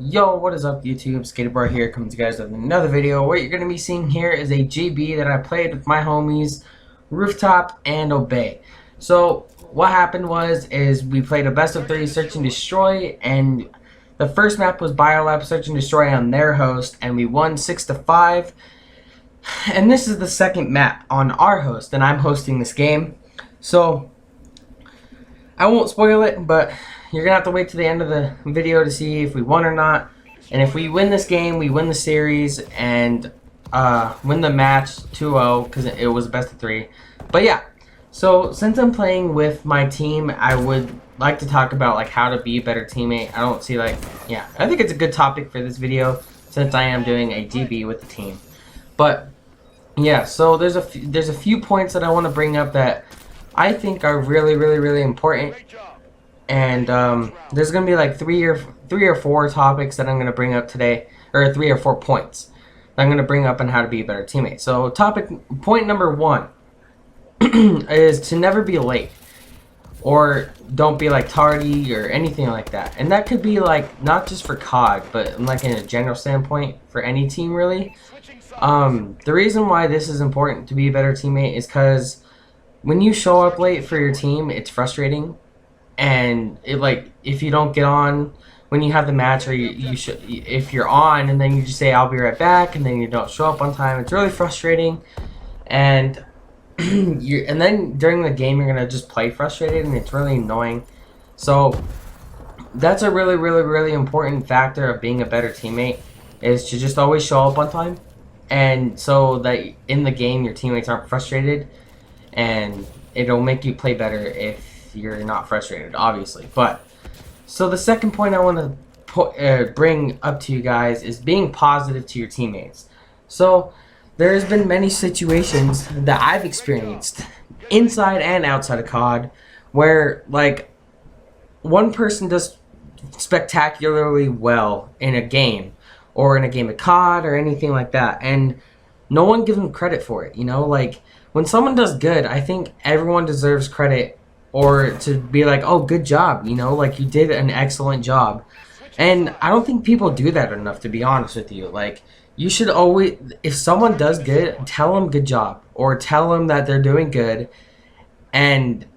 Yo, what is up YouTube? Skateboard here, coming to you guys with another video. What you're going to be seeing here is a GB that I played with my homies, Rooftop and Obey. So, what happened is we played a best of 3 Search and Destroy, and the first map was Biolab Search and Destroy on their host, and we won 6-5. And this is the second map on our host, and I'm hosting this game. So, I won't spoil it, but you're going to have to wait to the end of the video to see if we won or not. And if we win this game, we win the series and win the match 2-0 because it was best of 3. But yeah, so since I'm playing with my team, I would like to talk about like how to be a better teammate. I don't see I think it's a good topic for this video since I am doing a GB with the team. But yeah, so there's a few points that I want to bring up that I think are really important. And there's gonna be like three or four topics that I'm gonna bring up today, or 3 or 4 points that I'm gonna bring up on how to be a better teammate. So point number 1 is to never be late, or don't be like tardy or anything like that. And that could be like not just for COD, but like in a general standpoint for any team really. The reason why this is important to be a better teammate is because when you show up late for your team, it's frustrating. And if you don't get on when you have the match, or if you're on and then you just say I'll be right back and then you don't show up on time, it's really frustrating. And and then during the game you're gonna just play frustrated, and it's really annoying. So that's a really important factor of being a better teammate, is to just always show up on time, and so that in the game your teammates aren't frustrated, and it'll make you play better if you're not frustrated, obviously. But so the second point I want to bring up to you guys is being positive to your teammates. So there's been many situations that I've experienced inside and outside of COD where like one person does spectacularly well in a game, or in a game of COD or anything like that, and no one gives them credit for it. You know, like when someone does good, I think everyone deserves credit, or to be like, oh, good job, you know, like you did an excellent job. And I don't think people do that enough, to be honest with you. Like, you should always, if someone does good, tell them good job, or tell them that they're doing good, and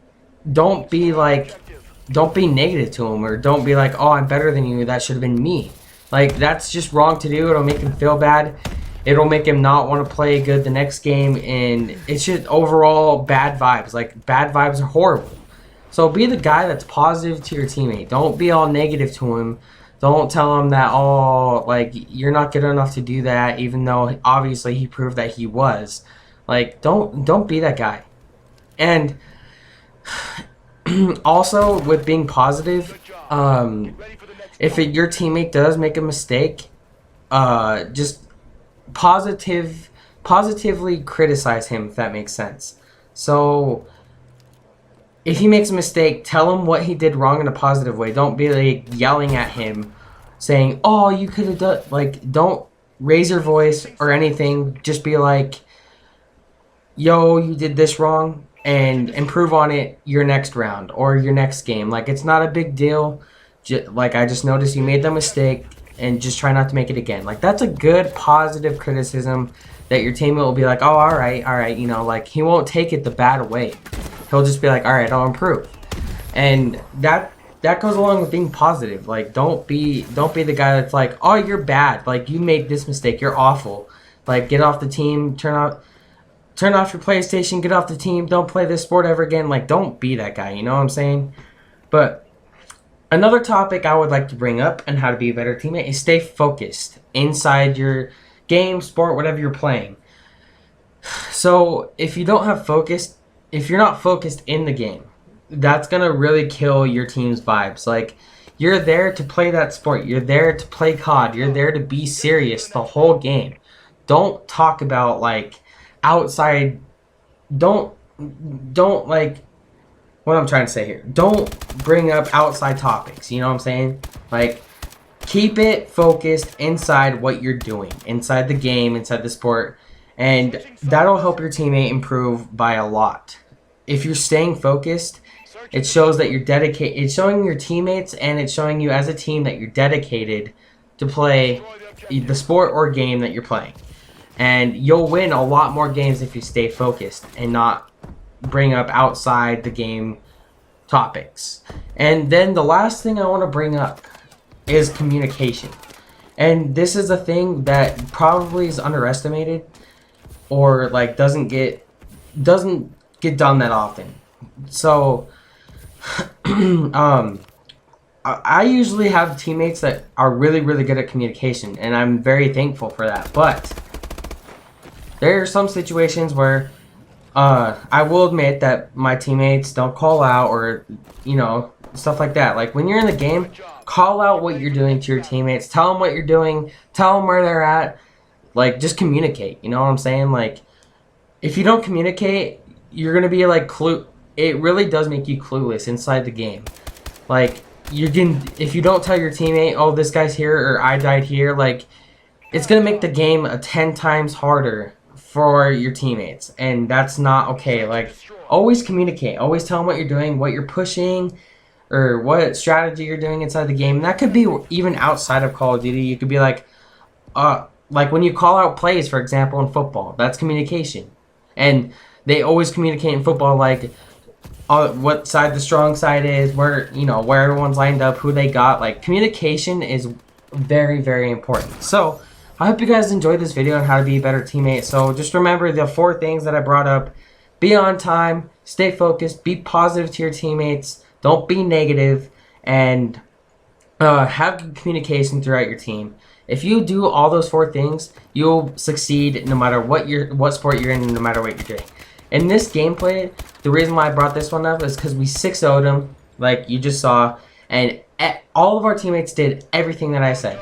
don't be negative to them, or don't be like, oh, I'm better than you, that should have been me. Like, that's just wrong to do. It'll make them feel bad. It'll make him not want to play good the next game, and it's just overall bad vibes. Like, bad vibes are horrible. So be the guy that's positive to your teammate. Don't be all negative to him. Don't tell him that, oh, like, you're not good enough to do that, even though obviously he proved that he was. Like, don't be that guy. And also with being positive, if your teammate does make a mistake, just positively criticize him, if that makes sense. So if he makes a mistake, tell him what he did wrong in a positive way. Don't be like yelling at him saying, oh, you could have done, like, don't raise your voice or anything. Just be like, yo, you did this wrong, and improve on it your next round or your next game. Like, it's not a big deal. Like, I just noticed you made the mistake, and just try not to make it again. Like, that's a good positive criticism that your teammate will be like, oh, all right, you know, like, he won't take it the bad way. He'll just be like, all right, I'll improve. And that goes along with being positive. Like, don't be the guy that's like, oh, you're bad, like, you made this mistake, you're awful, like, get off the team, turn off your PlayStation, get off the team, don't play this sport ever again. Like, don't be that guy, you know what I'm saying? But another topic I would like to bring up and how to be a better teammate is stay focused inside your game, sport, whatever you're playing. So if you don't have focus, if you're not focused in the game, that's going to really kill your team's vibes. Like, you're there to play that sport. You're there to play COD. You're there to be serious the whole game. Don't talk about, like, outside. Don't like, what I'm trying to say here, don't bring up outside topics, you know what I'm saying? Like, keep it focused inside what you're doing, inside the game, inside the sport, and that'll help your teammate improve by a lot. If you're staying focused, it shows that you're dedicated. It's showing your teammates, and it's showing you as a team that you're dedicated to play the sport or game that you're playing. And you'll win a lot more games if you stay focused and not bring up outside the game topics. And then the last thing I want to bring up is communication. And this is a thing that probably is underestimated, or like doesn't get done that often. So I usually have teammates that are really good at communication, and I'm very thankful for that. But there are some situations where I will admit that my teammates don't call out, or stuff like that. Like when you're in the game, call out what you're doing to your teammates. Tell them what you're doing. Tell them where they're at. Like, just communicate. You know what I'm saying? Like, if you don't communicate, you're gonna be like it really does make you clueless inside the game. Like, if you don't tell your teammate, oh, this guy's here, or I died here, like, it's gonna make the game 10 times harder for your teammates, and that's not okay. Like, always communicate. Always tell them what you're doing, what you're pushing, or what strategy you're doing inside the game. And that could be even outside of Call of Duty. You could be like when you call out plays, for example, in football, that's communication. And they always communicate in football, like what side the strong side is, where everyone's lined up, who they got. Like, communication is very important. So I hope you guys enjoyed this video on how to be a better teammate. So just remember the 4 things that I brought up: be on time, stay focused, be positive to your teammates, don't be negative, and have good communication throughout your team. If you do all those 4 things, you'll succeed no matter what sport you're in, no matter what you're doing. In this gameplay, the reason why I brought this one up is because we 6-0'd them, like you just saw, and all of our teammates did everything that I said,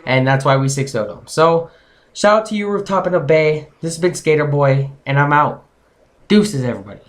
and that's why we 6-0'd them. So, shout out to you, Rooftop and Obey. This has been Skater Boy, and I'm out. Deuces, everybody.